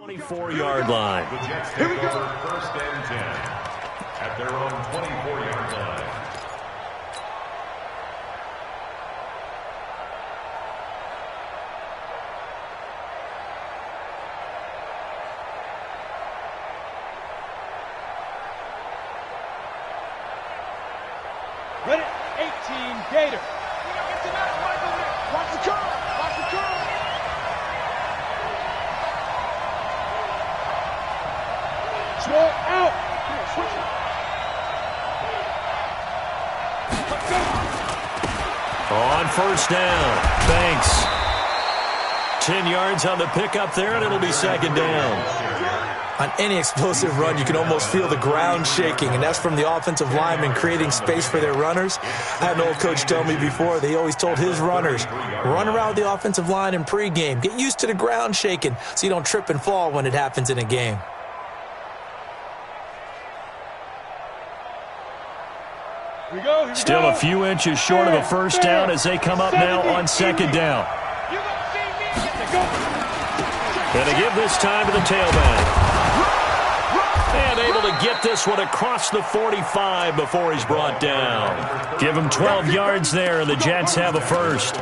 24-yard line. The Jets take over 1st and 10 at their own 24-yard line. Ready, 18, Gator. Watch the curl. Watch the curl. Small out. Switch it. On 1st down, Banks. 10 yards on the pickup there, and it'll be 2nd down. On any explosive run, you can almost feel the ground shaking, and that's from the offensive linemen creating space for their runners. I had an old coach tell me before, they always told his runners, run around the offensive line in pregame. Get used to the ground shaking so you don't trip and fall when it happens in a game. Still a few inches short of a 1st down as they come up now on 2nd down. And they give this time to the tailback. And able to get this one across the 45 before he's brought down. Give him 12 yards there, and the Jets have a 1st.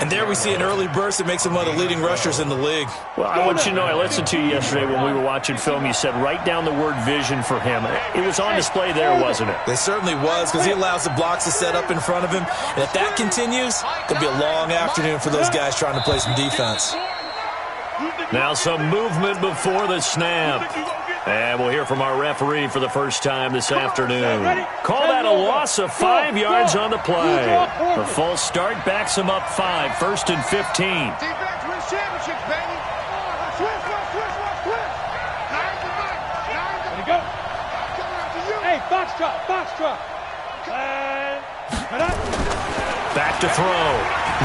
And there we see an early burst that makes him one of the leading rushers in the league. Well, I want you to know, I listened to you yesterday when we were watching film. You said write down the word vision for him. It was on display there, wasn't it? It certainly was, because he allows the blocks to set up in front of him. And if that continues, it'll be a long afternoon for those guys trying to play some defense. Now some movement before the snap. And we'll hear from our referee for the first time this afternoon. Call that a loss of 5 yards on the play. The false start backs him up 5, 1st and 15. Defense wins championships, baby. Switch. There you go. Hey, box drop. Back to throw.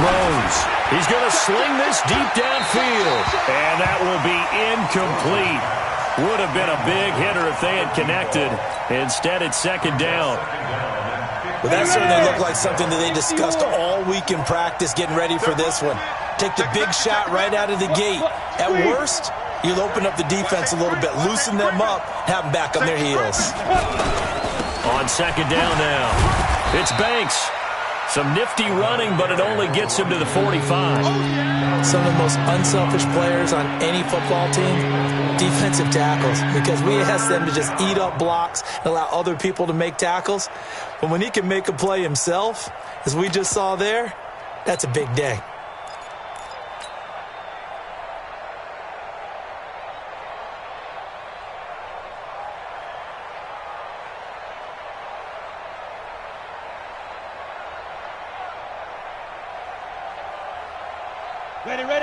Rose. He's going to sling this deep downfield. And that will be incomplete. Would have been a big hitter if they had connected. Instead, it's 2nd down. Well, that certainly looked like something that they discussed all week in practice getting ready for this one. Take the big shot right out of the gate. At worst, you'll open up the defense a little bit, loosen them up, have them back on their heels. On 2nd down now, it's Banks. Some nifty running, but it only gets him to the 45. Some of the most unselfish players on any football team, defensive tackles, because we ask them to just eat up blocks and allow other people to make tackles. But when he can make a play himself, as we just saw there, that's a big day.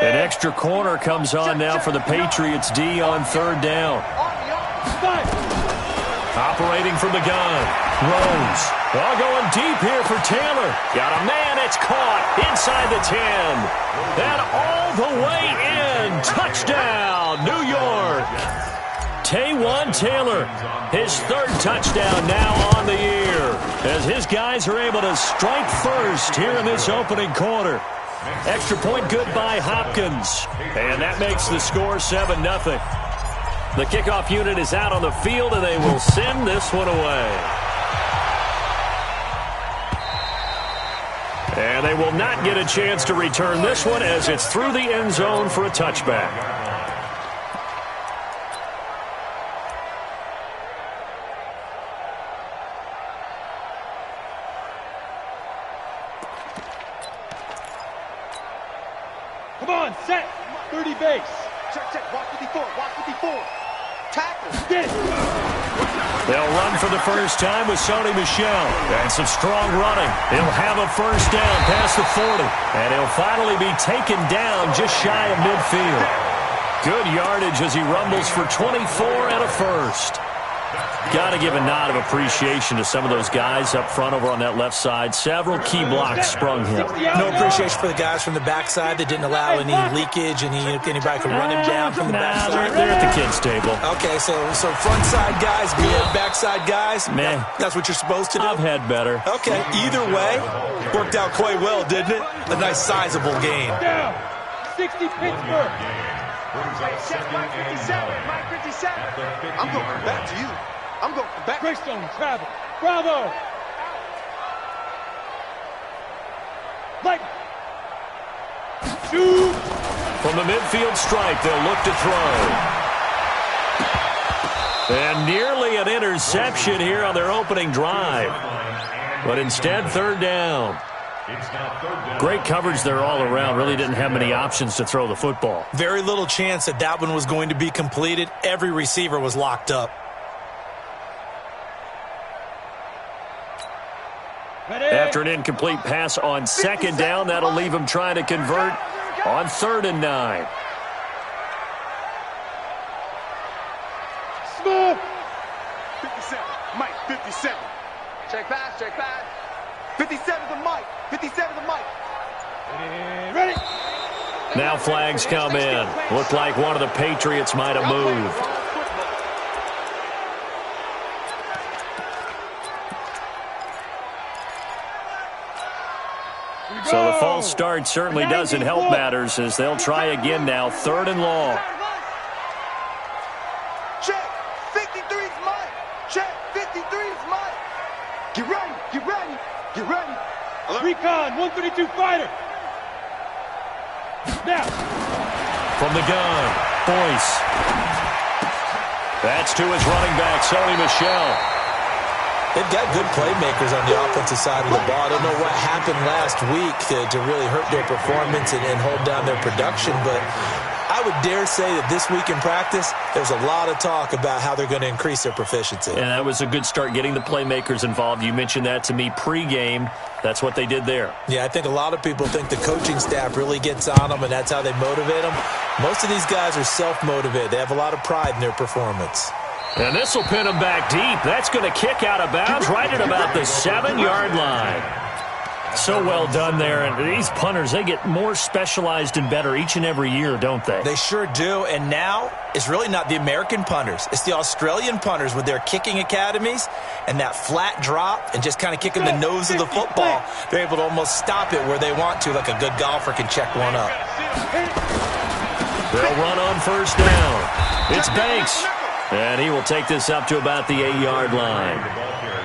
An extra corner comes on now for the Patriots D on 3rd down. Operating from the gun. Rose. All going deep here for Taylor. Got a man. It's caught inside the 10. And all the way in. Touchdown, New York. Taywan Taylor, his 3rd touchdown now on the year, as his guys are able to strike first here in this opening quarter. Extra point good by Hopkins. And that makes the score 7-0. The kickoff unit is out on the field, and they will send this one away. And they will not get a chance to return this one as it's through the end zone for a touchback. Come on, set. 30 base. Check. Watch 54. Tackle. Get it. They'll run for the first time with Sony Michel. And some strong running. He'll have a 1st down past the 40. And he'll finally be taken down just shy of midfield. Good yardage as he rumbles for 24 and a 1st. Got to give a nod of appreciation to some of those guys up front over on that left side. Several key blocks sprung him. No appreciation for the guys from the backside that didn't allow any leakage, anybody could run him down from the backside. They're at the kids' table. Okay, so front side guys, good. Backside guys, man, that's what you're supposed to do? I've had better. Okay, either way, worked out quite well, didn't it? A nice sizable gain. 60 Pittsburgh. Brings up second Mike and 57. 9. Mike 57. At the 50 I'm going yard back line. to you. I'm going back. Greystone, travel. Bravo. Light. Shoot. From the midfield stripe, they'll look to throw. And nearly an interception here on their opening drive. But instead, third down. It's now third down. Great coverage there all around. Really didn't have many options to throw the football. Very little chance that that one was going to be completed. Every receiver was locked up. After an incomplete pass on second down, that'll leave him trying to convert on 3rd and 9. Smith. 57. Mike 57. Check pass, check pass. 57 to Mike. 57 to Mike. Ready. Now flags come in. Looked like one of the Patriots might have moved. So the false start certainly doesn't help matters as they'll try again now. 3rd and long. Check. 53's Mike. Check. 53's Mike. Get ready. Get ready. Get ready. Recon, 132 fighter. Now. From the gun, Boyce. That's to his running back, Sony Michel. They've got good playmakers on the offensive side of the ball. I don't know what happened last week to really hurt their performance and hold down their production, but I would dare say that this week in practice, there's a lot of talk about how they're going to increase their proficiency. And that was a good start getting the playmakers involved. You mentioned that to me pregame. That's what they did there. Yeah, I think a lot of people think the coaching staff really gets on them, and that's how they motivate them. Most of these guys are self-motivated. They have a lot of pride in their performance. And this will pin him back deep. That's going to kick out of bounds right at about the 7-yard line. So well done there. And these punters, they get more specialized and better each and every year, don't they? They sure do. And now it's really not the American punters. It's the Australian punters with their kicking academies and that flat drop and just kind of kicking the nose of the football. They're able to almost stop it where they want to, like a good golfer can check one up. They'll run on 1st down. It's Banks. And he will take this up to about the 8-yard line.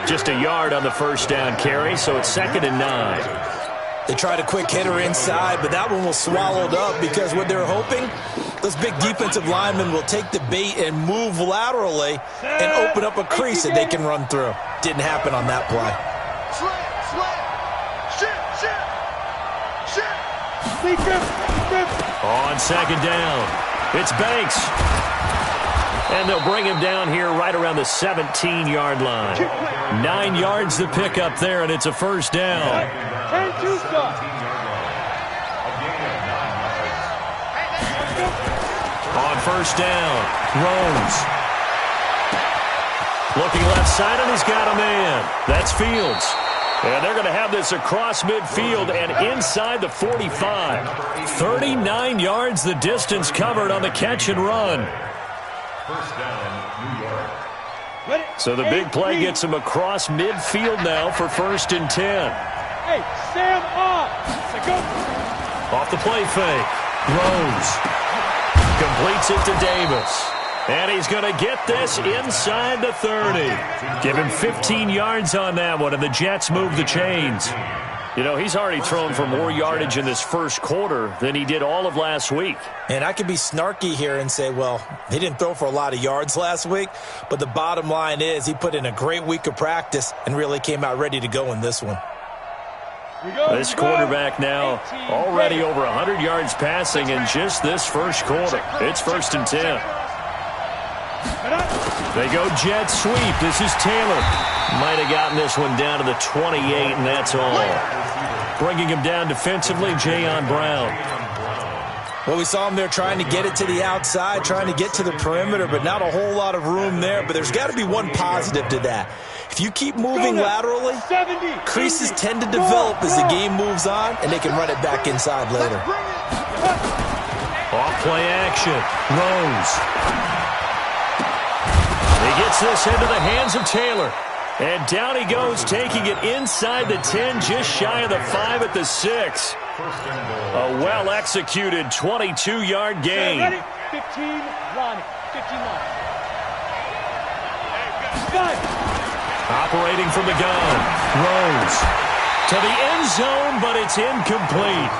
Just a yard on the 1st down carry, so it's 2nd and 9. They tried a quick hitter inside, but that one was swallowed up because what they're hoping, those big defensive linemen will take the bait and move laterally and open up a crease that they can run through. Didn't happen on that play. On 2nd down, it's Banks. And they'll bring him down here right around the 17-yard line. 9 yards to pick up there, and it's a 1st down. 10-2 stop. On 1st down, Rose. Looking left side, and he's got a man. That's Fields. And they're going to have this across midfield and inside the 45. 39 yards the distance covered on the catch and run. 1st down, New York. So the big play gets him across midfield now for 1st and 10. Hey, Sam off. Go. Off the play fake. Rose completes it to Davis. And he's going to get this inside the 30. Give him 15 yards on that one, and the Jets move the chains. You know, he's already thrown for more yardage in this 1st quarter than he did all of last week. And I could be snarky here and say, well, he didn't throw for a lot of yards last week, but the bottom line is he put in a great week of practice and really came out ready to go in this one. This quarterback now already over 100 yards passing in just this 1st quarter. It's 1st and 10. They go jet sweep. This is Taylor. Might have gotten this one down to the 28, and that's all. Bringing him down defensively, Jayon Brown. Well, we saw him there trying to get it to the outside, trying to get to the perimeter, but not a whole lot of room there. But there's got to be one positive to that. If you keep moving laterally, creases tend to develop as the game moves on, and they can run it back inside later. Off play action. Rose. He gets this into the hands of Taylor. And down he goes, taking it inside the 10, just shy of the 5 at the 6. A well-executed 22-yard gain. 15, Ronnie. 15 lines. Five. Operating from the gun. Rose to the end zone, but it's incomplete.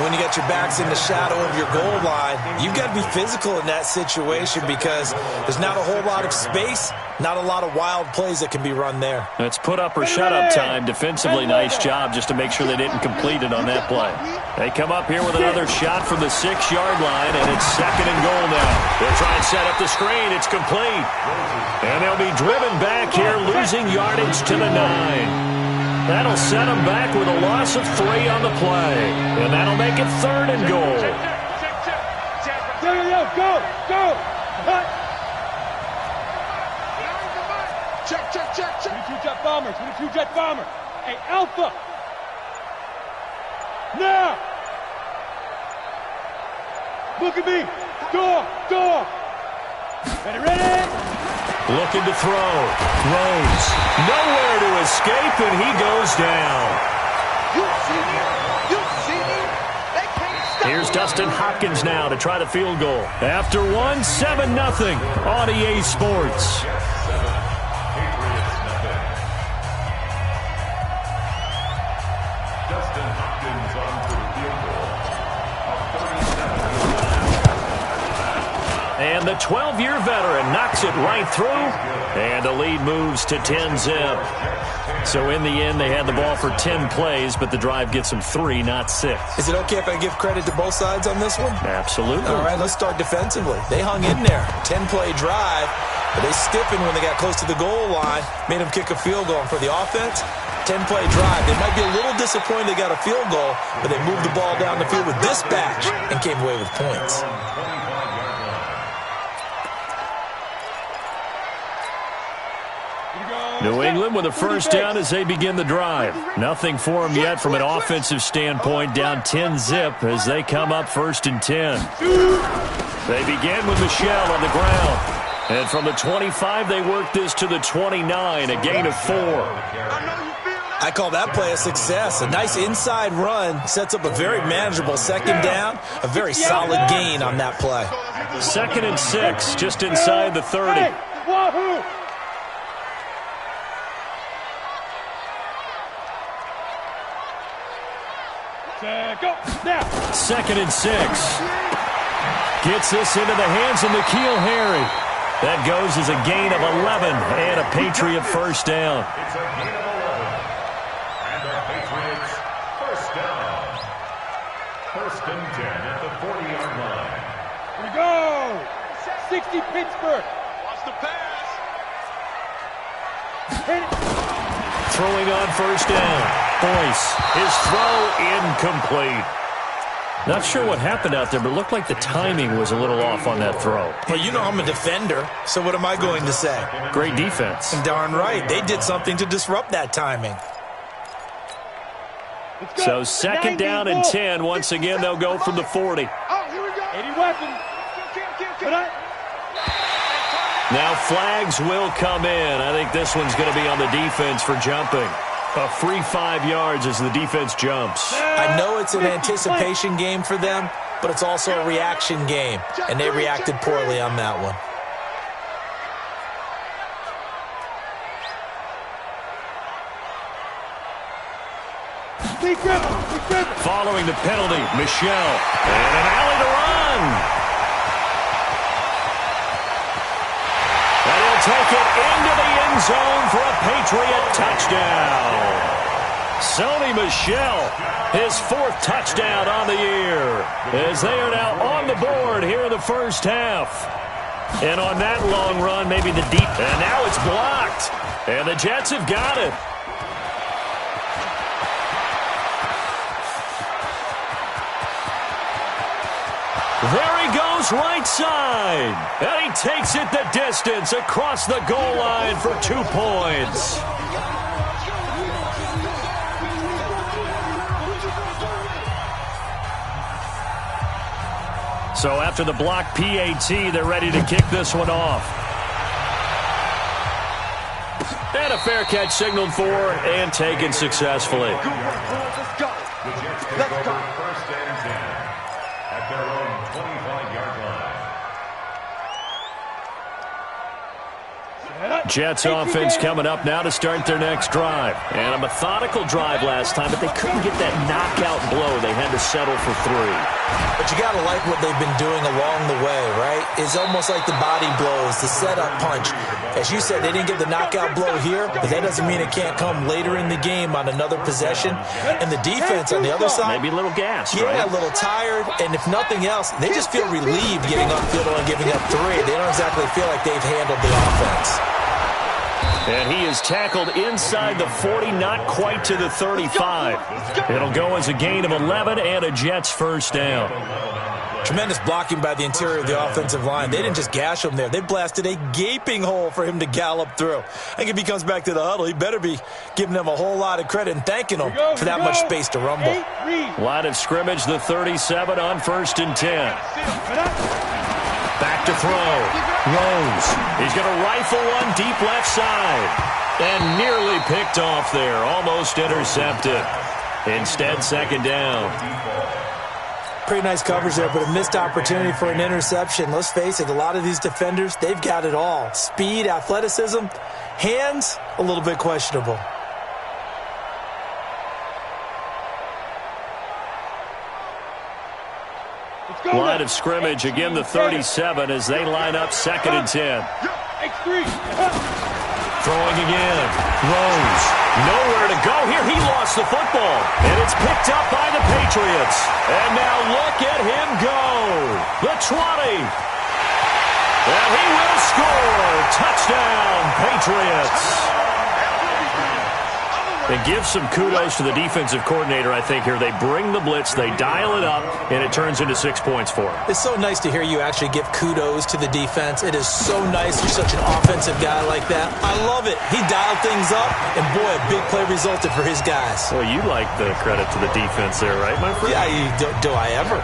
When you got your backs in the shadow of your goal line, you've got to be physical in that situation because there's not a whole lot of space, not a lot of wild plays that can be run there. It's put up or shut up time. Defensively, nice job just to make sure they didn't complete it on that play. They come up here with another shot from the 6-yard line, and it's 2nd and goal now. They'll try and set up the screen. It's complete. And they'll be driven back here, losing yardage to the 9. That'll set them back with a loss of 3 on the play. And that'll make it 3rd and goal. Go. Cut. Check. 22 jet bomber. 22 jet bomber. Hey, Alpha. Now. Look at me. Door. Ready. Looking to throw. Rose. Nowhere to escape, and he goes down. You see me? They can't stop. Here's Dustin Hopkins now to try the field goal. After 7-0 on EA Sports. Dustin Hopkins on for the field goal of 37. And the 12-year veteran knocks it right through, and the lead moves to 10-zip. So in the end, they had the ball for 10 plays, but the drive gets them 3, not 6. Is it okay if I give credit to both sides on this one? Absolutely. All right, let's start defensively. They hung in there. 10-play drive, but they stiffened when they got close to the goal line, made them kick a field goal. And for the offense, 10-play drive. They might be a little disappointed they got a field goal, but they moved the ball down the field with dispatch and came away with points. New England with a first down as they begin the drive. Nothing for them yet from an offensive standpoint, down 10-zip as they come up 1st and 10. They begin with Michelle on the ground. And from the 25, they work this to the 29, a gain of 4. I call that play a success. A nice inside run sets up a very manageable 2nd down, a very solid gain on that play. 2nd and 6, just inside the 30. Hey, wahoo! Go. Now. 2nd and 6. Gets this into the hands of N'Keal Harry. That goes as a gain of 11 and a Patriot first down. It's a gain of 11. And the Patriots first down. 1st and 10 at the 40-yard line. Here we go. 60 Pittsburgh. Watch the pass. Hit it. Throwing on first down. Boyce, his throw incomplete. Not sure what happened out there, but it looked like the timing was a little off on that throw. Well, you know I'm a defender, so what am I going to say? Great defense. Darn right. They did something to disrupt that timing. So 2nd down and 10. Once again, they'll go from the 40. Oh, here we go. 80 weapons. Now flags will come in. I think this one's going to be on the defense for jumping. A free 5 yards as the defense jumps. I know it's an anticipation game for them, but it's also a reaction game, and they reacted poorly on that one. Following the penalty, Michelle. And an alley to run. And he'll take it into the end zone for a Patriot touchdown. Sony Michel, his 4th touchdown on the year, as they are now on the board here in the first half. And on that long run, maybe the deep. And now it's blocked. And the Jets have got it. There he goes right side. And he takes it the distance across the goal line for 2 points. So after the block PAT, they're ready to kick this one off. And a fair catch signaled for and taken successfully. Let's go. The Jets take over 1st and 10 at their own 25-yard line. Jets offense coming up now to start their next drive. And a methodical drive last time, but they couldn't get that knockout blow. They had to settle for 3. But you got to like what they've been doing along the way, right? It's almost like the body blows, the setup punch. As you said, they didn't get the knockout blow here, but that doesn't mean it can't come later in the game on another possession. And the defense on the other side, maybe a little gassed, yeah, right? a little tired. And if nothing else, they just feel relieved getting upfield and giving up 3. They don't exactly feel like they've handled the offense. And he is tackled inside the 40, not quite to the 35. It'll go as a gain of 11 and a Jets first down. Tremendous blocking by the interior of the offensive line. They didn't just gash him there. They blasted a gaping hole for him to gallop through. I think if he comes back to the huddle, he better be giving them a whole lot of credit and thanking them for that much space to rumble. Line of scrimmage, the 37 on 1st and 10. Back to throw. Rose. He's going to rifle one deep left side. And nearly picked off there. Almost intercepted. Instead, 2nd down. Pretty nice coverage there, but a missed opportunity for an interception. Let's face it, a lot of these defenders, they've got it all. Speed, athleticism, hands, a little bit questionable. Line of scrimmage, again the 37 as they line up 2nd and 10. Throwing again. Rose. Nowhere to go here. He lost the football. And it's picked up by the Patriots. And now look at him go. The 20. And he will score. Touchdown, Patriots. And give some kudos to the defensive coordinator, I think, here. They bring the blitz, they dial it up, and it turns into 6 points for them. It's so nice to hear you actually give kudos to the defense. It is so nice. You're such an offensive guy like that. I love it. He dialed things up, and boy, a big play resulted for his guys. Well, you like the credit to the defense there, right, my friend? Yeah, do I ever?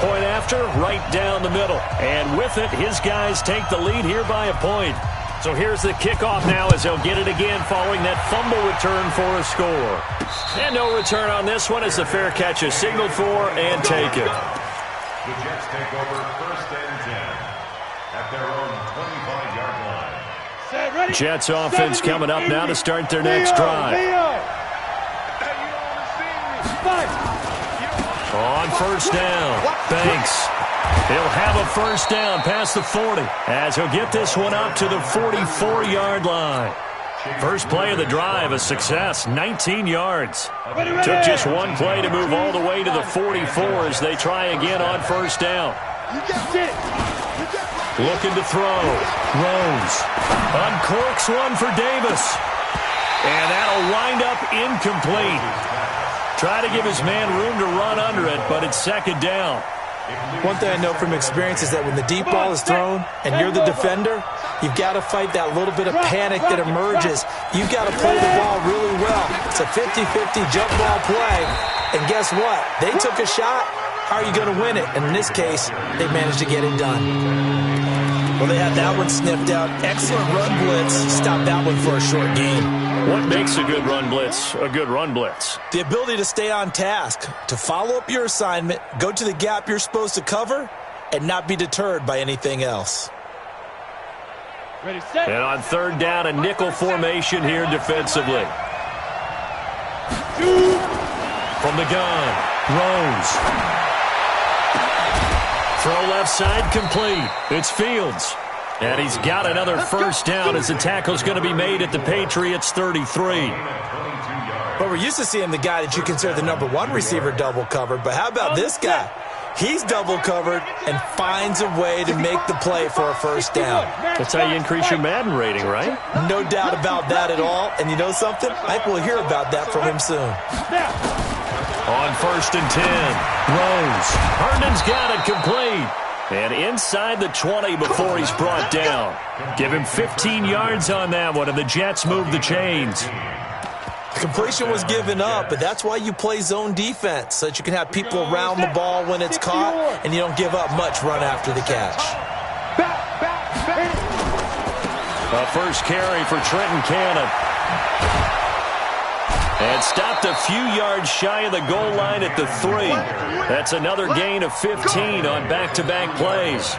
Point after, right down the middle. And with it, his guys take the lead here by a point. So here's the kickoff now as they'll get it again following that fumble return for a score. And no return on this one as the fair catch is signaled for and taken. The Jets take over 1st and 10 at their own 25-yard line. Jets offense coming up now to start their next drive. On 1st down, Banks. He'll have a 1st down past the 40 as he'll get this one up to the 44-yard line. First play of the drive, a success, 19 yards. Took just one play to move all the way to the 44 as they try again on 1st down. Looking to throw. Rose uncorks one for Davis. And that'll wind up incomplete. Try to give his man room to run under it, but it's 2nd down. One thing I know from experience is that when the deep ball is thrown and you're the defender, you've got to fight that little bit of panic that emerges. You've got to play the ball really well. It's a 50-50 jump ball play. And guess what? They took a shot. How are you going to win it? And in this case, they managed to get it done. Well, they had that one sniffed out. Excellent run blitz. Stopped that one for a short gain. What makes a good run blitz a good run blitz? The ability to stay on task, to follow up your assignment, go to the gap you're supposed to cover, and not be deterred by anything else. Ready, set. And on 3rd down, a nickel formation here defensively. From the gun, Rose. Throw left side complete. It's Fields. And he's got another 1st down as the tackle's going to be made at the Patriots 33. But we're used to seeing the guy that you consider the #1 receiver double covered. But how about this guy? He's double covered and finds a way to make the play for a 1st down. That's how you increase your Madden rating, right? No doubt about that at all. And you know something? I think we'll hear about that from him soon. On 1st and 10, Rose. Herndon's got it complete. And inside the 20 before he's brought down. Give him 15 yards on that one, and the Jets move the chains. The completion was given up, but that's why you play zone defense, so that you can have people around the ball when it's caught, and you don't give up much run after the catch. A first carry for Trenton Cannon. And stopped a few yards shy of the goal line at the 3. That's another gain of 15 on back-to-back plays.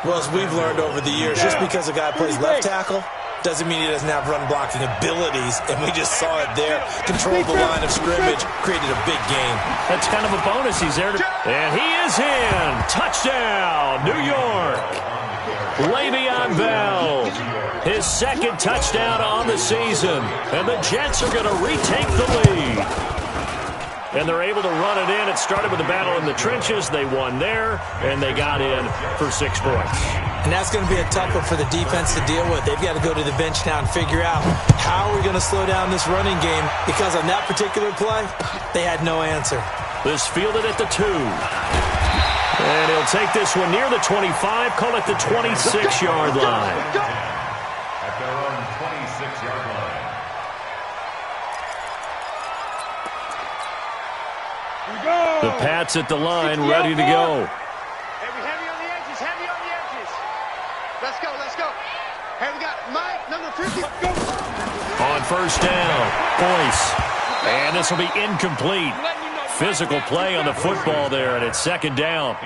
Well, as we've learned over the years, just because a guy plays left tackle doesn't mean he doesn't have run-blocking abilities, and we just saw it there. Controlled the line of scrimmage, created a big game. That's kind of a bonus. He's there. And he is in. Touchdown, New York. Le'Veon Bell, his second touchdown on the season. And the Jets are going to retake the lead. And they're able to run it in. It started with a battle in the trenches. They won there, and they got in for 6 points. And that's going to be a tough one for the defense to deal with. They've got to go to the bench now and figure out how are we going to slow down this running game, because on that particular play, they had no answer. This fielded at the 2. And he'll take this one near the 25, call it the 26-yard line. At their own 26-yard line. The Pats at the line, ready to go. Heavy on the edges, heavy on the edges. Let's go, let's go. Hey, we got Mike, number 50. Go. On first down, Boyce. And this will be incomplete. Physical play on the football there, and it's second down.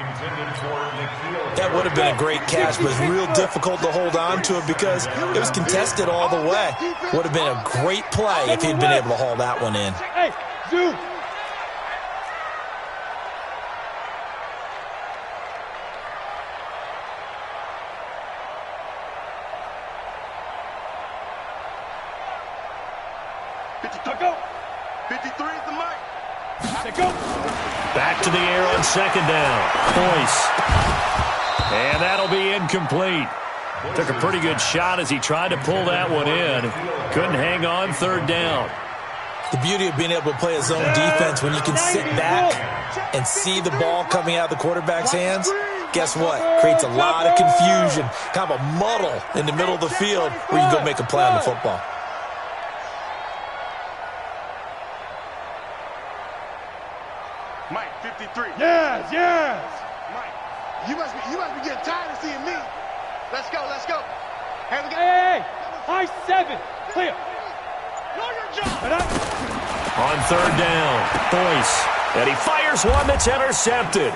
That would have been a great catch, but it's real difficult to hold on to it because it was contested all the way. Would have been a great play if he'd been able to haul that one in. Hey, zoom. Go. 53 is the mic. Go. Back to the air on second down. Boyce. And that'll be incomplete. Took a pretty good shot as he tried to pull that one in. Couldn't hang on third down. The beauty of being able to play a zone defense when you can sit back and see the ball coming out of the quarterback's hands, guess what? Creates a lot of confusion, kind of a muddle in the middle of the field where you can go make a play on the football. Mike, 53. Yes, yes. Mike, you must be getting tired of seeing me. Let's go, let's go. Hey, we got. Hey, high 7. Clear. Know your job. On third down, Boyce. And he fires one that's intercepted.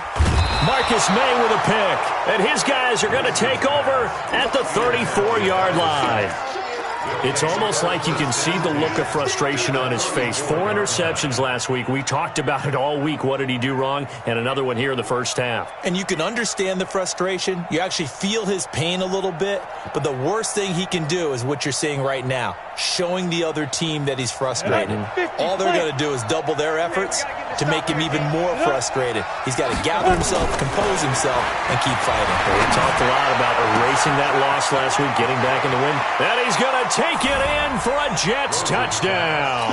Marcus May with a pick. And his guys are going to take over at the 34-yard line. It's almost like you can see the look of frustration on his face. 4 interceptions last week. We talked about it all week. What did he do wrong? And another one here in the first half. And you can understand the frustration. You actually feel his pain a little bit. But the worst thing he can do is what you're seeing right now, showing the other team that he's frustrated. All they're going to do is double their efforts to make him even more frustrated. He's got to gather himself, compose himself, and keep fighting. We talked a lot about erasing that loss last week, getting back in the win. And he's going to take it in for a Jets touchdown.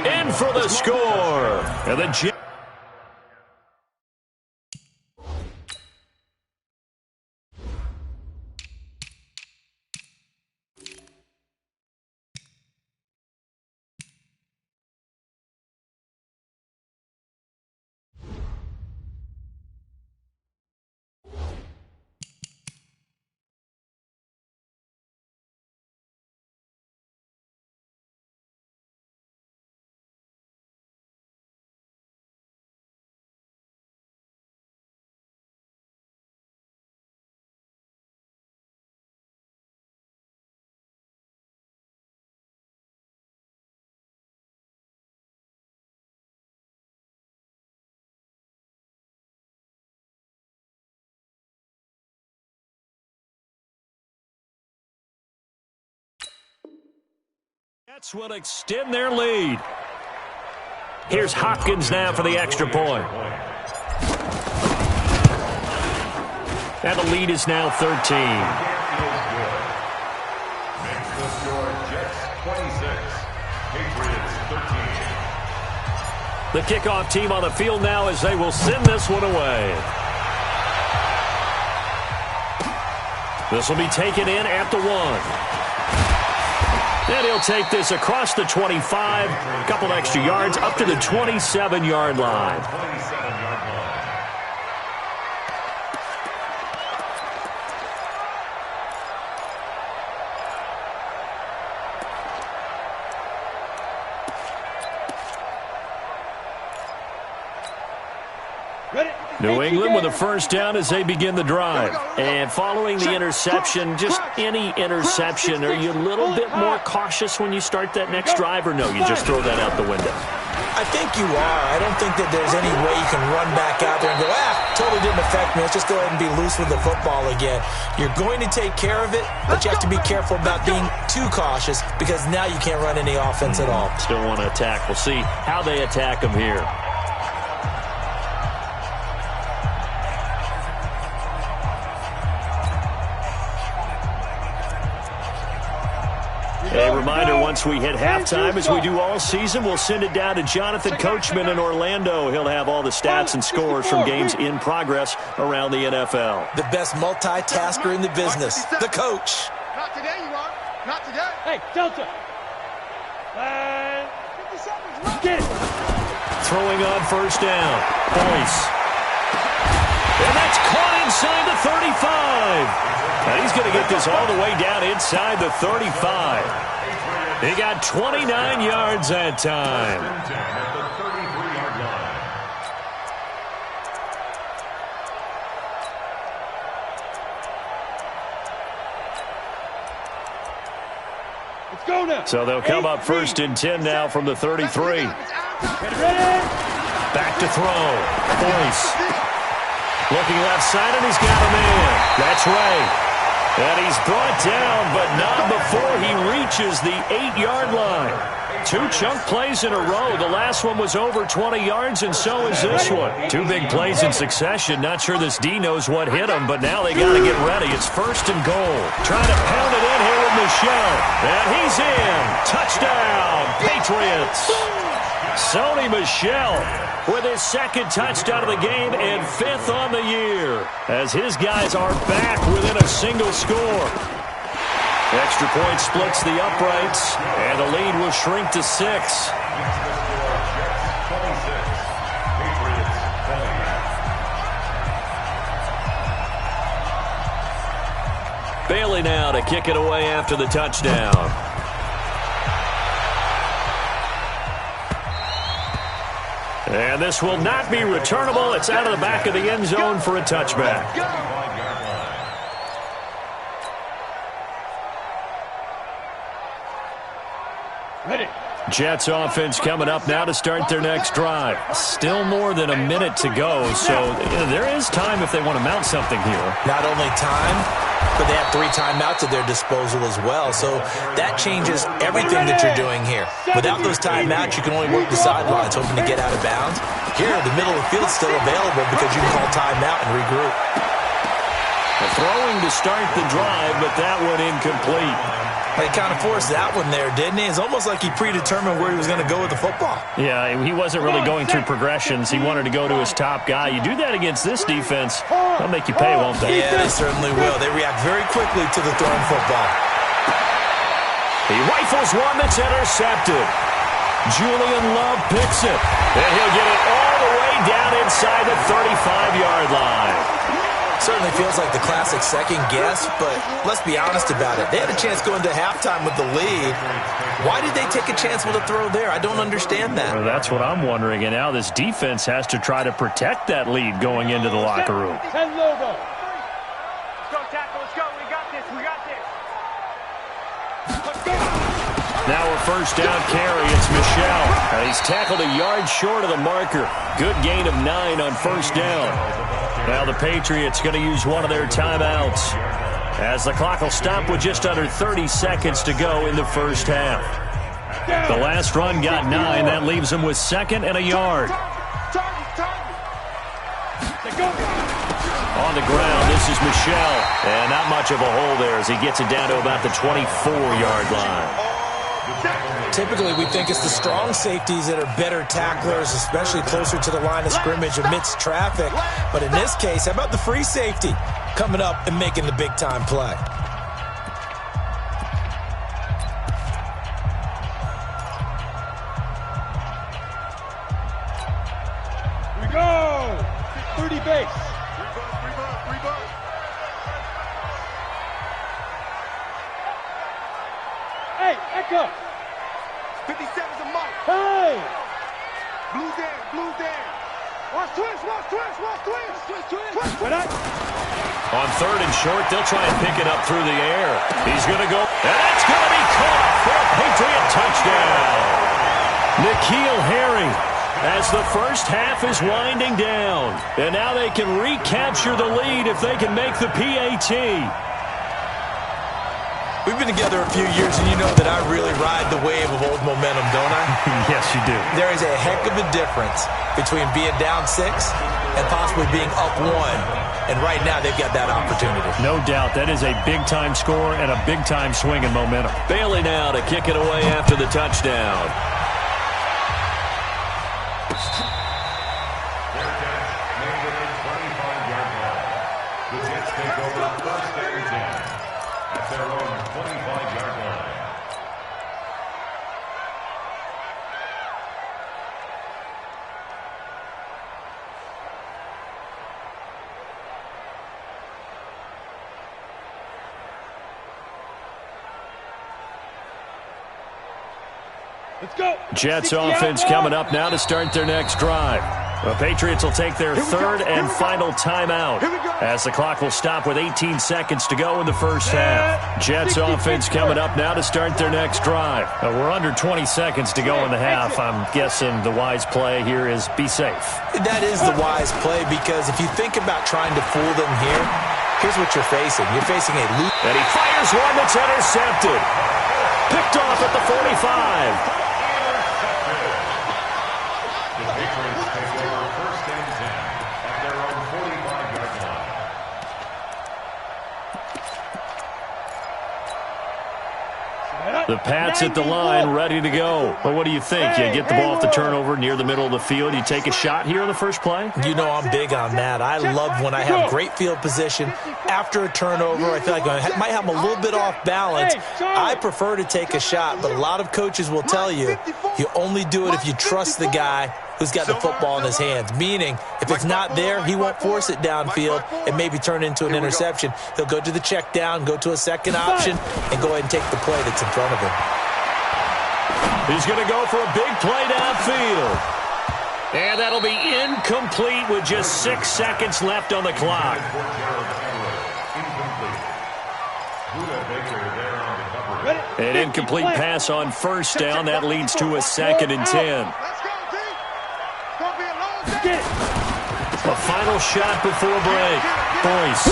In for the score. And the Jets. Jets will extend their lead. Here's Hopkins now for the extra point. And the lead is now 13. Makes the score Jets 26, Patriots 13. The kickoff team on the field now as they will send this one away. This will be taken in at the 1. And he'll take this across the 25, a couple extra yards, up to the 27-yard line. Ready? New England with a first down as they begin the drive. And following the interception, just any interception, are you a little bit more cautious when you start that next drive, or no, you just throw that out the window? I think you are. I don't think that there's any way you can run back out there and go, totally didn't affect me. Let's just go ahead and be loose with the football again. You're going to take care of it, but you have to be careful about being too cautious because now you can't run any offense at all. Still want to attack. We'll see how they attack them here. A reminder, once we hit halftime, as we do all season, we'll send it down to Jonathan Coachman in Orlando. He'll have all the stats and scores from games in progress around the NFL. The best multitasker in the business, the coach. Not today, you are. Not today. Hey, Delta. Get it. Throwing on first down. Boyce. And that's caught inside the 35. And he's going to get this all the way down inside the 35. He got 29 yards that time. Let's go now. So they'll come up first and 10 now from the 33. Ready? Back to throw. Boyce. Looking left side, and he's got a man. That's Ray. And he's brought down, but not before he reaches the 8-yard line. 2 chunk plays in a row. The last one was over 20 yards, and so is this one. 2 big plays in succession. Not sure this D knows what hit him, but now they got to get ready. It's first and goal. Trying to pound it in here with Michelle. And he's in. Touchdown, Patriots. Sony Michel with his second touchdown of the game and 5th on the year, as his guys are back within a single score. Extra point splits the uprights, and the lead will shrink to 6. Bailey now to kick it away after the touchdown. And this will not be returnable. It's out of the back of the end zone for a touchback. Ready. Jets offense coming up now to start their next drive. Still more than a minute to go, so there is time if they want to mount something here. Not only time, but they have 3 timeouts at their disposal as well. So that changes everything that you're doing here. Without those timeouts, you can only work the sidelines, hoping to get out of bounds. Here, the middle of the field is still available because you can call timeout and regroup. Throwing to start the drive, but that one incomplete. He kind of forced that one there, didn't he? It's almost like he predetermined where he was going to go with the football. Yeah, he wasn't really going through progressions. He wanted to go to his top guy. You do that against this defense, they'll make you pay, won't they? Yeah, they certainly will. They react very quickly to the thrown football. He rifles one that's intercepted. Julian Love picks it, and he'll get it all the way down inside the 35-yard line. Certainly feels like the classic second guess, but let's be honest about it. They had a chance going to halftime with the lead. Why did they take a chance with a throw there? I don't understand that. Well, that's what I'm wondering, and now this defense has to try to protect that lead going into the locker room. 10 logo. Let's go, tackle. Let's go. We got this. We got this. Let's go. Now a first down carry. It's Michel. He's tackled a yard short of the marker. Good gain of 9 on first down. Now the Patriots going to use one of their timeouts, as the clock will stop with just under 30 seconds to go in the first half. The last run got 9. That leaves them with 2nd and a yard. On the ground, this is Michel. And not much of a hole there as he gets it down to about the 24-yard line. Typically, we think it's the strong safeties that are better tacklers, especially closer to the line of scrimmage amidst traffic. But in this case, how about the free safety coming up and making the big-time play? We go. 30 base. Hey, Echo. 57's a mark. Hey. Blues in. Blues in. Watch twist, watch twist, watch twist, twist, twist, twist. On third and short, they'll try and pick it up through the air. He's going to go, and that's going to be caught for a Patriot touchdown. N'Keal Harry, as the first half is winding down. And now they can recapture the lead if they can make the PAT. We've been together a few years, and you know that I really ride the wave of old momentum, don't I? Yes, you do. There is a heck of a difference between being down 6 and possibly being up 1. And right now, they've got that opportunity. No doubt. That is a big-time score and a big-time swing in momentum. Bailey now to kick it away after the touchdown. Their catch made it a 25-yard line. The Jets take over first and 10 at their own 25-yard line. Let's go. Jets offense coming up now to start their next drive. The Patriots will take their third and final timeout as the clock will stop with 18 seconds to go in the first half. Jets offense coming up now to start their next drive. We're under 20 seconds to go in the half. I'm guessing the wise play here is be safe. That is the wise play, because if you think about trying to fool them here, here's what you're facing. You're facing a loop. And he fires one that's intercepted. Picked off at the 45. The Patriots take over first and 10 at their own 45-yard line. The Pats at the line, ready to go. Well, what do you think? You get the ball off the turnover near the middle of the field. You take a shot here on the first play? You know I'm big on that. I love when I have great field position. After a turnover, I feel like I might have them a little bit off balance. I prefer to take a shot, but a lot of coaches will tell you, you only do it if you trust the guy who's got the football in his hands. Meaning, if it's not there, he won't force it downfield and maybe turn into an interception. He'll go to the check down, go to a second option, and go ahead and take the play that's in front of him. He's going to go for a big play downfield. And that'll be incomplete with just 6 seconds left on the clock. An incomplete pass on first down. That leads to a 2nd and 10. A final shot before break. Boyce.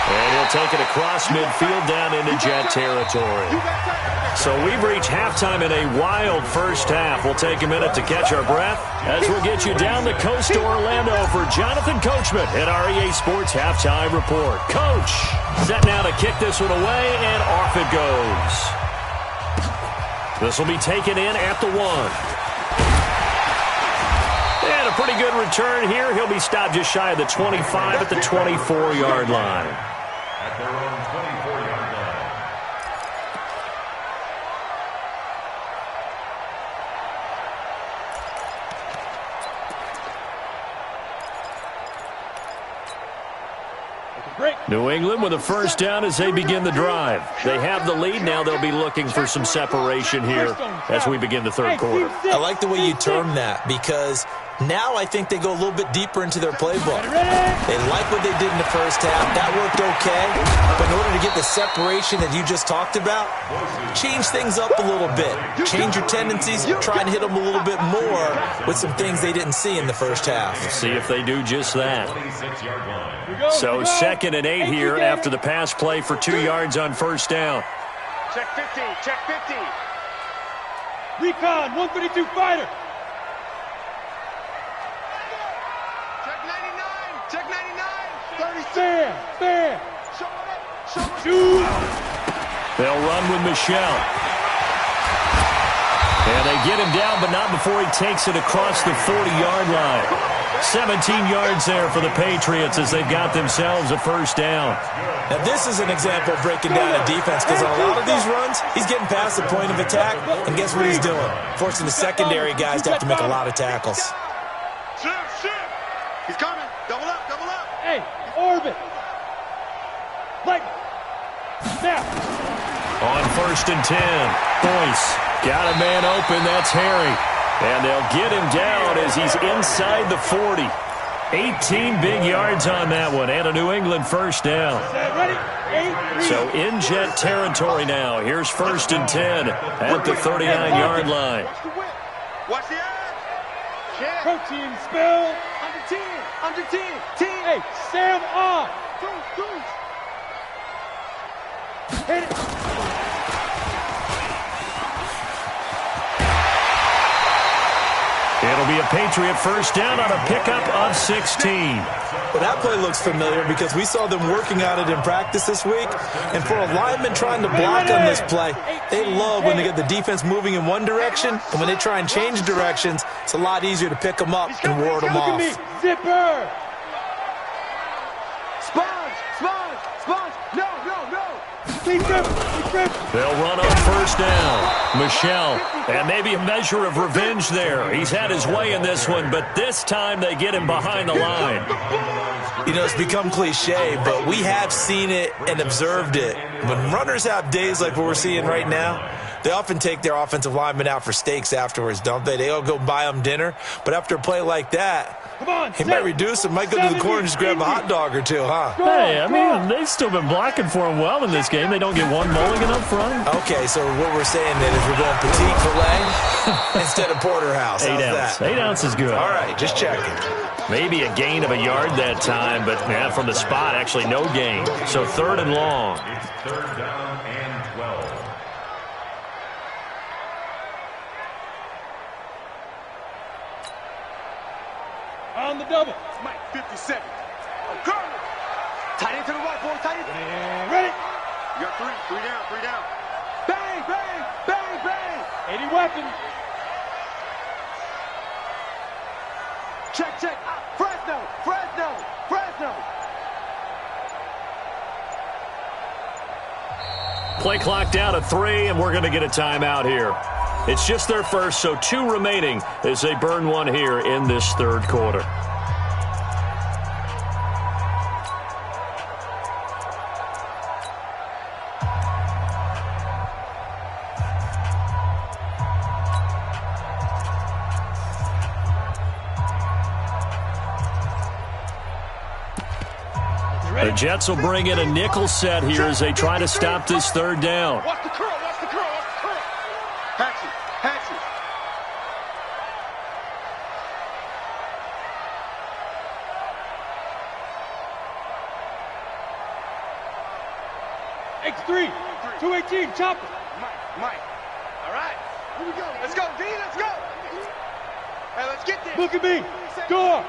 And he'll take it across midfield down into Jet territory. So we've reached halftime in a wild first half. We'll take a minute to catch our breath as we'll get you down the coast to Orlando for Jonathan Coachman at our EA Sports Halftime Report. Coach, set now to kick this one away, and off it goes. This will be taken in at the 1. And a pretty good return here. He'll be stopped just shy of the 25 at the 24-yard line. At their own 24-yard line. New England with a first down as they begin the drive. They have the lead. Now they'll be looking for some separation here as we begin the third quarter. I like the way you term that, because now I think they go a little bit deeper into their playbook. They like what they did in the first half. That worked okay. But in order to get the separation that you just talked about, change things up a little bit. Change your tendencies. Try and hit them a little bit more with some things they didn't see in the first half. See if they do just that. So 2nd and 8 here after the pass play for 2 yards on first down. Check 50, check 50. Recon, 132 fighter. Check 99, check 99. 36. Fair. Shoot. They'll run with Michelle. And they get him down, but not before he takes it across the 40-yard line. 17 yards there for the Patriots as they've got themselves a first down. Now, this is an example of breaking down a defense, because on a lot of these runs, he's getting past the point of attack, and guess what he's doing? Forcing the secondary guys to have to make a lot of tackles. Shoot. He's coming. Double up. Hey, orbit. Like. Snap. On 1st and 10, Boyce got a man open. That's Harry. And they'll get him down as he's inside the 40. 18 big yards on that one, and a New England first down. So in Jet territory now. Here's 1st and 10 at the 39-yard line. Watch the protein spill. Under 10. Hey, Sam off. Hit it. It'll be a Patriot first down on a pickup of 16. Well, that play looks familiar because we saw them working on it in practice this week. And for a lineman trying to block on this play, they love when they get the defense moving in one direction. And when they try and change directions, it's a lot easier to pick them up and ward them off. Zipper. Sponge. No. They'll run on first down. Michelle, and maybe a measure of revenge there. He's had his way in this one, but this time they get him behind the line. You know, it's become cliche, but we have seen it and observed it. When runners have days like what we're seeing right now, they often take their offensive linemen out for steaks afterwards, don't they? They all go buy them dinner. But after a play like that, he might reduce him, might go to the corner and just grab a hot dog or two, huh? Hey, I mean, they've still been blocking for him well in this game. They don't get one mulligan up front. Okay, so what we're saying then is we're going petite filet instead of porterhouse. How's 8 ounce. that? 8 ounce is good. All right, just checking. Maybe a gain of a yard that time, but from the spot, actually no gain. So 3rd and long. It's 3rd down and 12. On the double. Mike, 57. O'Connor. Tight end to the right, boy. Tight end. Ready. You got 3 down. Bang. 80 weapon. Check. Fresno. Play clock down to 3, and we're going to get a timeout here. It's just their first, so 2 remaining as they burn one here in this 3rd quarter. The Jets will bring in a nickel set here as they try to stop this 3rd down. Watch the curl. Hatchet. X3, 218, chopper. Mike. All right. Here we go. Let's go, D. Let's go. Hey, let's get there. Look at me. Door.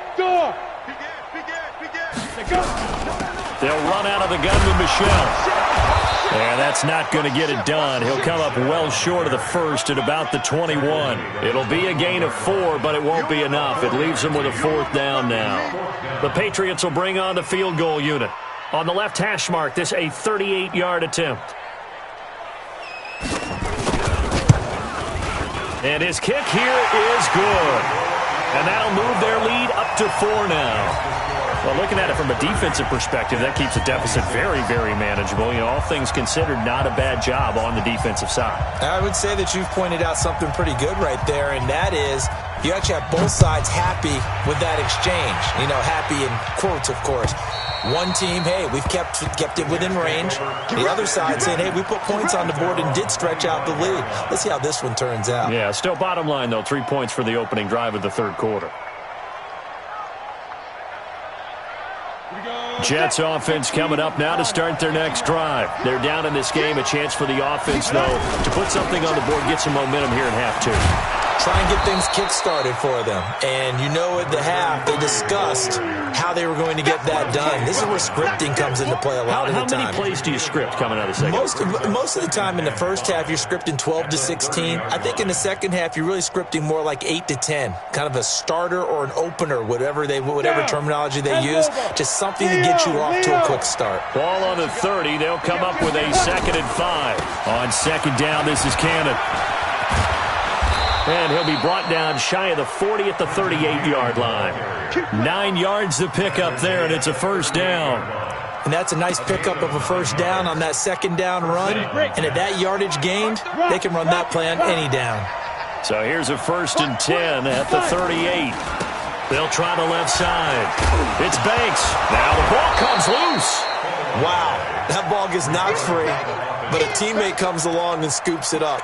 Big gas. Let's go. They'll run out of the gun with Michelle. And that's not going to get it done. He'll come up well short of the first at about the 21. It'll be a gain of 4, but it won't be enough. It leaves them with a 4th down now. The Patriots will bring on the field goal unit. On the left hash mark, this a 38-yard attempt. And his kick here is good. And that'll move their lead up to 4 now. Well, looking at it from a defensive perspective, that keeps the deficit very, very manageable. You know, all things considered, not a bad job on the defensive side. I would say that you've pointed out something pretty good right there, and that is you actually have both sides happy with that exchange. You know, happy in quotes, of course. One team, hey, we've kept it within range. The other side saying, hey, we put points on the board and did stretch out the lead. Let's see how this one turns out. Yeah, still bottom line, though, 3 points for the opening drive of the 3rd quarter. Jets offense coming up now to start their next drive. They're down in this game. A chance for the offense, though, to put something on the board, get some momentum here in half 2. Try and get things kick-started for them. And you know at the half, they discussed how they were going to get that done. This is where scripting comes into play a lot of the time. How many plays do you script coming out of the second? Most of the time in the first half, you're scripting 12 to 16. I think in the second half, you're really scripting more like 8 to 10. Kind of a starter or an opener, whatever terminology they use. Just something to get you off to a quick start. Ball on the 30. They'll come up with a 2nd and 5. On 2nd down, this is Cannon. And he'll be brought down shy of the 40 at the 38-yard line. 9 yards to pick up there, and it's a first down. And that's a nice pickup of a first down on that 2nd down run. And at that yardage gained, they can run that play on any down. So here's a 1st and 10 at the 38. They'll try the left side. It's Banks. Now the ball comes loose. Wow, that ball gets knocked free, but a teammate comes along and scoops it up.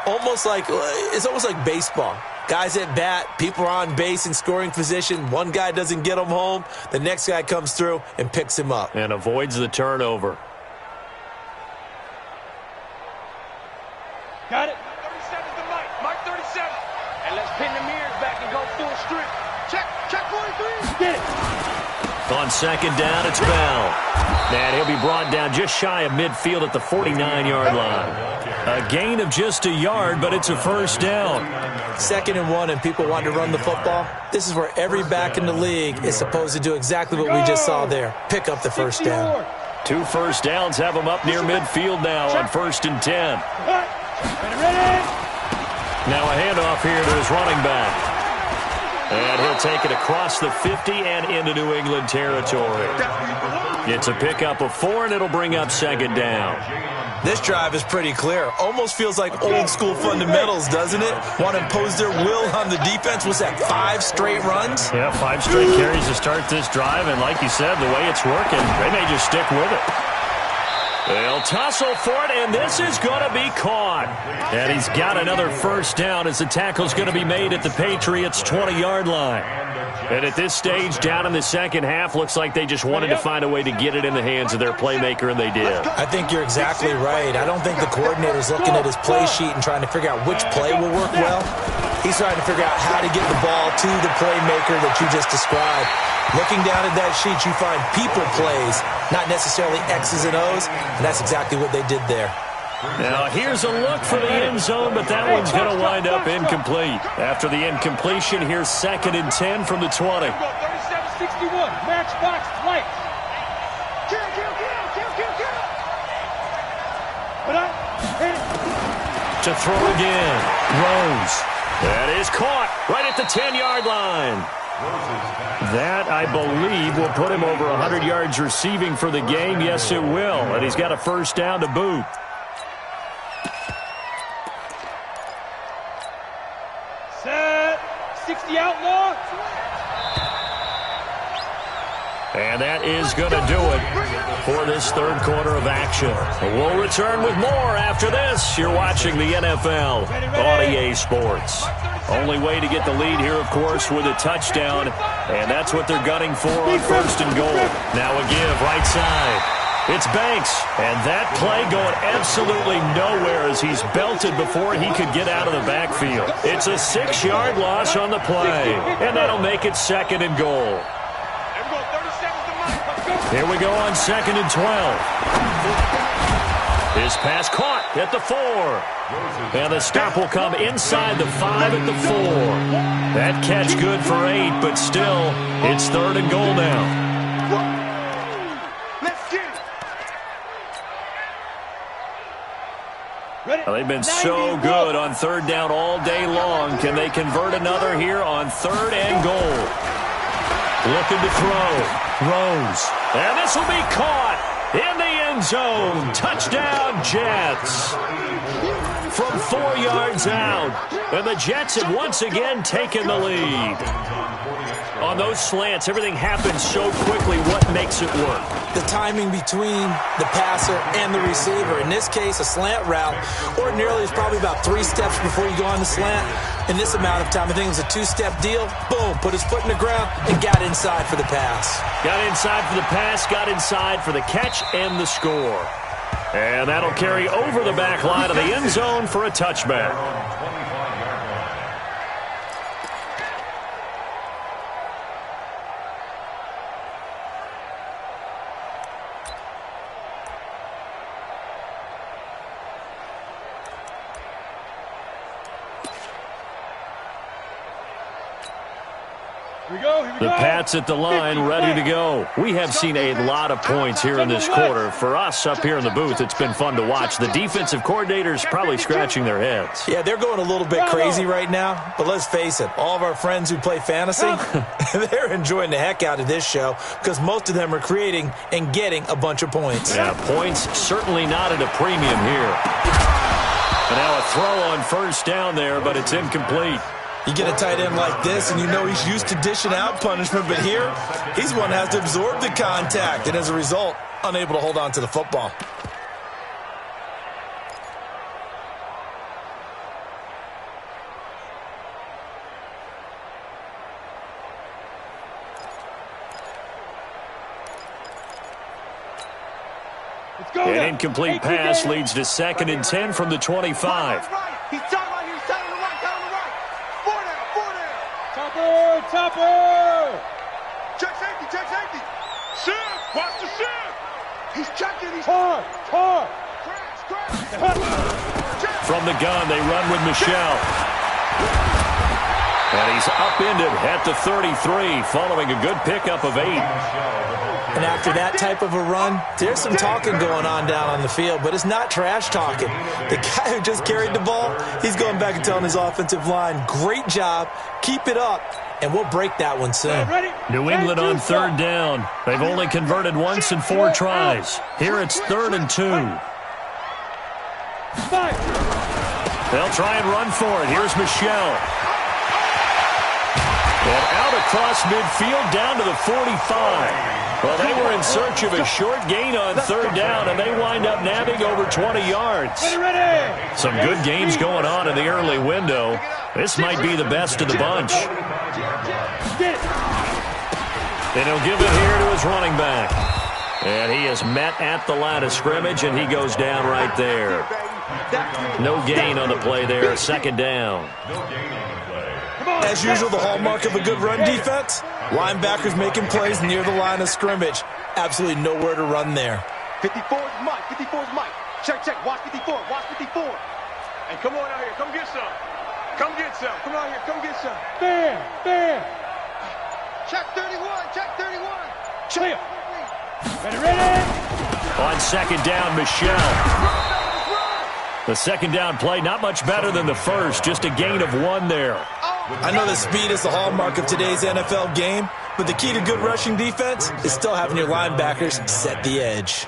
It's almost like baseball. Guys at bat, people are on base in scoring position. One guy doesn't get him home. The next guy comes through and picks him up. And avoids the turnover. Got it. 37's the Mike. Mike 37. And let's pin the mirrors back and go through a strip. Check 43. Get it. On 2nd down, it's Bell. And he'll be brought down just shy of midfield at the 49-yard line. A gain of just a yard, but it's a 1st down. 2nd and 1, and people want to run the football. This is where every back in the league is supposed to do exactly what we just saw there. Pick up the 1st down. 2 1st downs have him up near midfield now on 1st and 10. Ready. Now a handoff here to his running back. And he'll take it across the 50 and into New England territory. It's a pickup of 4, and it'll bring up 2nd down. This drive is pretty clear. Almost feels like old school fundamentals, doesn't it? Want to impose their will on the defense. Was that 5 straight runs? Yeah, 5 straight carries to start this drive, and like you said, the way it's working, they may just stick with it. They'll tussle for it, and this is going to be caught. And he's got another 1st down as the tackle's going to be made at the Patriots' 20-yard line. And at this stage, down in the second half, looks like they just wanted to find a way to get it in the hands of their playmaker, and they did. I think you're exactly right. I don't think the coordinator's looking at his play sheet and trying to figure out which play will work well. He's trying to figure out how to get the ball to the playmaker that you just described. Looking down at that sheet, you find people plays, not necessarily X's and O's, and that's exactly what they did there. Now, here's a look for the end zone, but that one's going to wind up incomplete. After the incompletion, here's 2nd and 10 from the 20. 37-61. Matchbox lights. Kill. Put up. Hit it. To throw again. Rose. That is caught right at the 10-yard line. That, I believe, will put him over 100 yards receiving for the game. Yes, it will. And he's got a 1st down to boot. Set. 60 outlaw. And that is going to do it for this 3rd quarter of action. We'll return with more after this. You're watching the NFL on EA Sports. Only way to get the lead here, of course, with a touchdown. And that's what they're gunning for on 1st and goal. Now a give, right side. It's Banks. And that play going absolutely nowhere as he's belted before he could get out of the backfield. It's a 6-yard loss on the play. And that'll make it 2nd and goal. Here we go on 2nd and 12. His pass caught at the 4. And the stop will come inside the 5 at the 4. That catch good for 8, but still, it's 3rd and goal now. Let's get it. Well, they've been so good on 3rd down all day long. Can they convert another here on 3rd and goal? Looking to throw. Rose. And this will be caught in the end zone. Touchdown, Jets. From 4 yards out. And the Jets have once again taken the lead. On those slants, everything happens so quickly. What makes it work? The timing between the passer and the receiver. In this case, a slant route ordinarily is probably about 3 steps before you go on the slant. In this amount of time, I think it was a 2-step deal. Boom, put his foot in the ground and got inside for the pass. Got inside for the pass, got inside for the catch and the score. And that'll carry over the back line of the end zone for a touchback. The Pats at the line, ready to go. We have seen a lot of points here in this quarter. For us up here in the booth, it's been fun to watch. The defensive coordinators probably scratching their heads. Yeah, they're going a little bit crazy right now. But let's face it, all of our friends who play fantasy, they're enjoying the heck out of this show because most of them are creating and getting a bunch of points. Yeah, points certainly not at a premium here. And now a throw on first down there, but it's incomplete. You get a tight end like this, and you know he's used to dishing out punishment, but here, he's one that has to absorb the contact, and as a result, unable to hold on to the football. An incomplete pass leads to 2nd and 10 from the 25. He's tight right here. He's tight on the right. Down on the right. 4 down. Topper. Check safety. Shift. Watch the shift. He's checking. He's Hard. crash. From the gun, they run with Michelle. And he's upended at the 33, following a good pickup of 8. And after that type of a run, there's some talking going on down on the field, but it's not trash talking. The guy who just carried the ball, he's going back and telling his offensive line, great job, keep it up, and we'll break that one soon. New England on 3rd down. They've only converted once in 4 tries. Here it's 3rd and 2. They'll try and run for it. Here's Michelle. And out across midfield down to the 45. Well, they were in search of a short gain on 3rd down, and they wind up nabbing over 20 yards. Some good games going on in the early window. This might be the best of the bunch. And he'll give it here to his running back. And he is met at the line of scrimmage, and he goes down right there. No gain on the play there, 2nd down. As usual, the hallmark of a good run defense, linebackers making plays near the line of scrimmage. Absolutely nowhere to run there. 54 is Mike. Check. Watch 54. And come on out here. Come get some. Come out here. Come get some. Bam. Check 31. Clear. Ready. On 2nd down, Michelle. The 2nd down play, not much better than the first, just a gain of 1 there. I know that speed is the hallmark of today's NFL game, but the key to good rushing defense is still having your linebackers set the edge.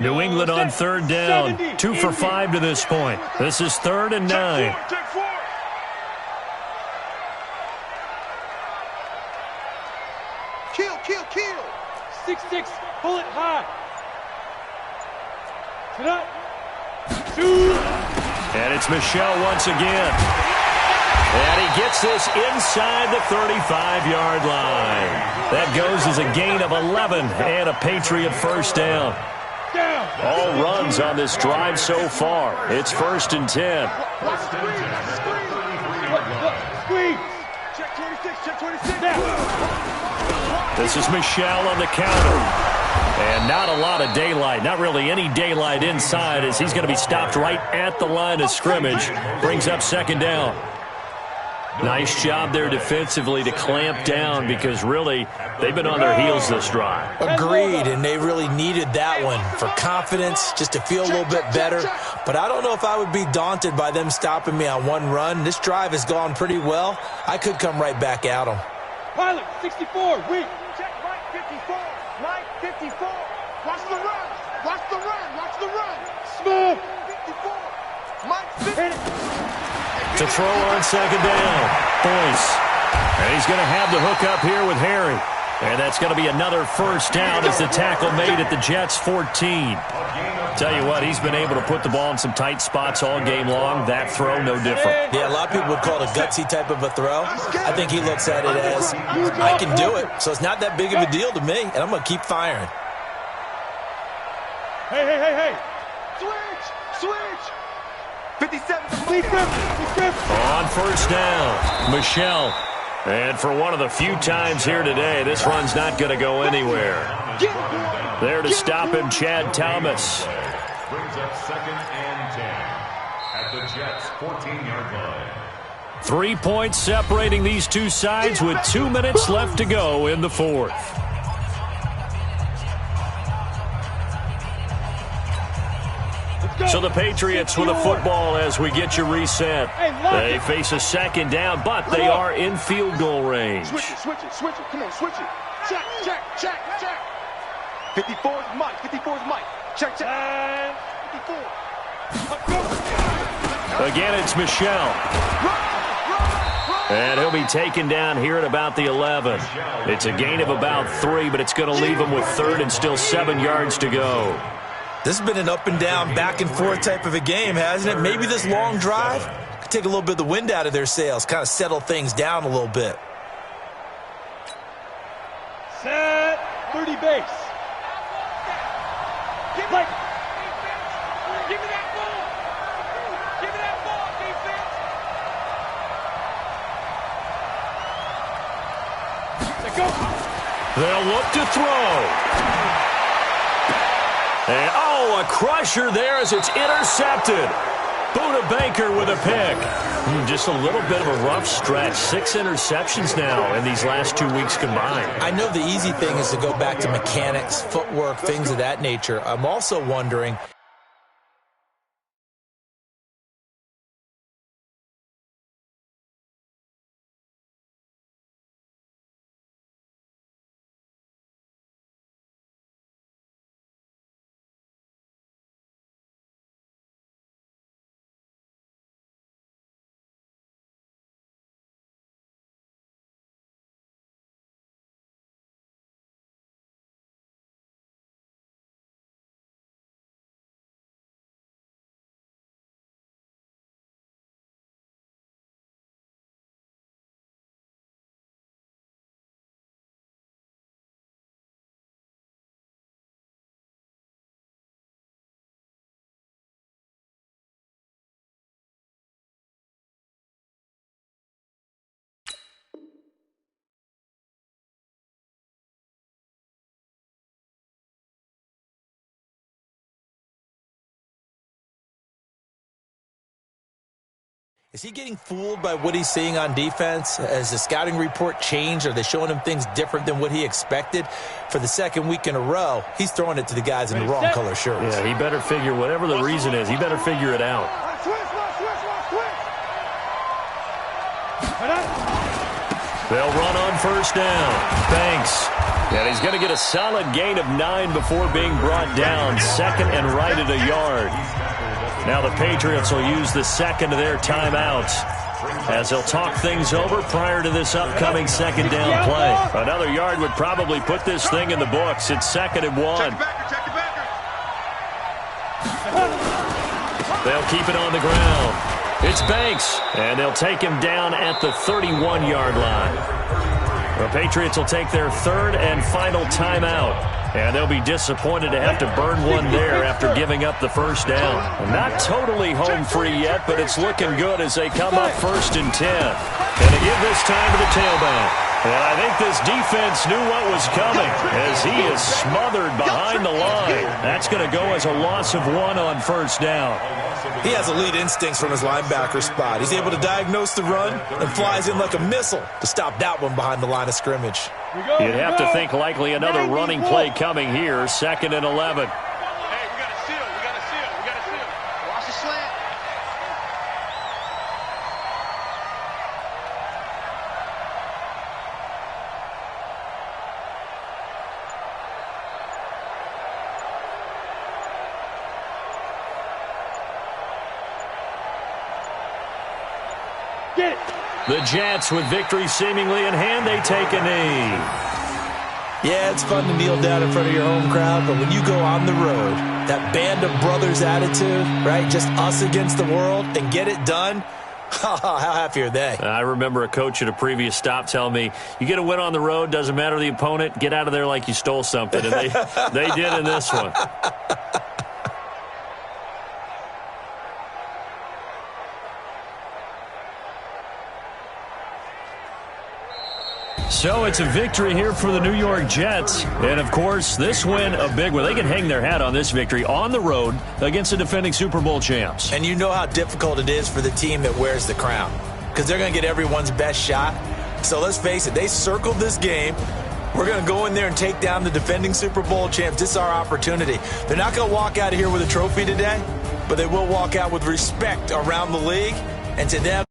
New England on 3rd down, 2 for 5 to this point. This is 3rd and 9. Check 4. Kill. 6-6. Pull it high. Shoot. And it's Michelle once again. And he gets this inside the 35-yard line. That goes as a gain of 11 and a Patriot 1st down. All runs on this drive so far. It's 1st and 10. Squeeze. Check 26. This is Michelle on the counter. And not a lot of daylight, not really any daylight inside, as he's going to be stopped right at the line of scrimmage. Brings up 2nd down. Nice job there defensively to clamp down, because really they've been on their heels this drive. Agreed, and they really needed that one for confidence, just to feel a little bit better. But I don't know if I would be daunted by them stopping me on 1 run. This drive has gone pretty well. I could come right back at them. Pilot, 64, weak. Check Mike 54. Mike 54. Watch the run. Smooth. 54. Mike 50. To throw on 2nd down. Boyce. And he's going to have the hook up here with Harry. And that's going to be another 1st down as the tackle made at the Jets' 14. Tell you what, he's been able to put the ball in some tight spots all game long. That throw, no different. Yeah, a lot of people would call it a gutsy type of a throw. I think he looks at it as, I can do it, so it's not that big of a deal to me, and I'm going to keep firing. Hey. Switch. 57. On 1st down, Michelle. And for one of the few times here today, this run's not going to go anywhere. There to stop him, Chad Thomas. Brings up 2nd and 10 at the Jets' 14-yard line. 3 points separating these two sides with 2 minutes left to go in the 4th. So the Patriots with a football as we get you reset. They face a second down, but they are in field goal range. Switch it. Come on, switch it. Check. 54 is Mike. Check. 54. Again, it's Michelle. And he'll be taken down here at about the 11. It's a gain of about 3, but it's going to leave him with third and still 7 yards to go. This has been an up and down, back and forth type of a game, hasn't it? Maybe this long drive could take a little bit of the wind out of their sails, kind of settle things down a little bit. Set. 30 base. Right. Give me that ball. Let's go. They'll look to throw. And, a crusher there as it's intercepted. Buda Baker with a pick. Just a little bit of a rough stretch. 6 interceptions now in these last 2 weeks combined. I know the easy thing is to go back to mechanics, footwork, things of that nature. I'm also wondering... Is he getting fooled by what he's seeing on defense? Has the scouting report changed? Are they showing him things different than what he expected? For the second week in a row, he's throwing it to the guys in the wrong color shirts. Yeah, he better figure, whatever the reason is, he better figure it out. They'll run on first down. Banks. And he's going to get a solid gain of 9 before being brought down. Second and right at a yard. Now the Patriots will use the second of their timeouts as they'll talk things over prior to this upcoming second down play. Another yard would probably put this thing in the books. It's 2nd and 1. They'll keep it on the ground. It's Banks, and they'll take him down at the 31-yard line. The Patriots will take their third and final timeout. And they'll be disappointed to have to burn one there after giving up the first down. Not totally home free yet, but it's looking good as they come up 1st and 10. And they give this time to the tailback. And I think this defense knew what was coming as he is smothered behind the line. That's going to go as a loss of 1 on first down. He has elite instincts from his linebacker spot. He's able to diagnose the run and flies in like a missile to stop that one behind the line of scrimmage. You'd have to think likely another running play coming here, 2nd and 11. Hey, we got to seal. Watch the slant. Get it. The Jets, with victory seemingly in hand, they take a knee. Yeah, it's fun to kneel down in front of your home crowd, but when you go on the road, that band of brothers attitude, right, just us against the world, and get it done, how happy are they? I remember a coach at a previous stop telling me, you get a win on the road, doesn't matter the opponent, get out of there like you stole something. And they did in this one. So it's a victory here for the New York Jets. And, of course, this win a big one. They can hang their hat on this victory on the road against the defending Super Bowl champs. And you know how difficult it is for the team that wears the crown because they're going to get everyone's best shot. So let's face it, they circled this game. We're going to go in there and take down the defending Super Bowl champs. This is our opportunity. They're not going to walk out of here with a trophy today, but they will walk out with respect around the league. And to them,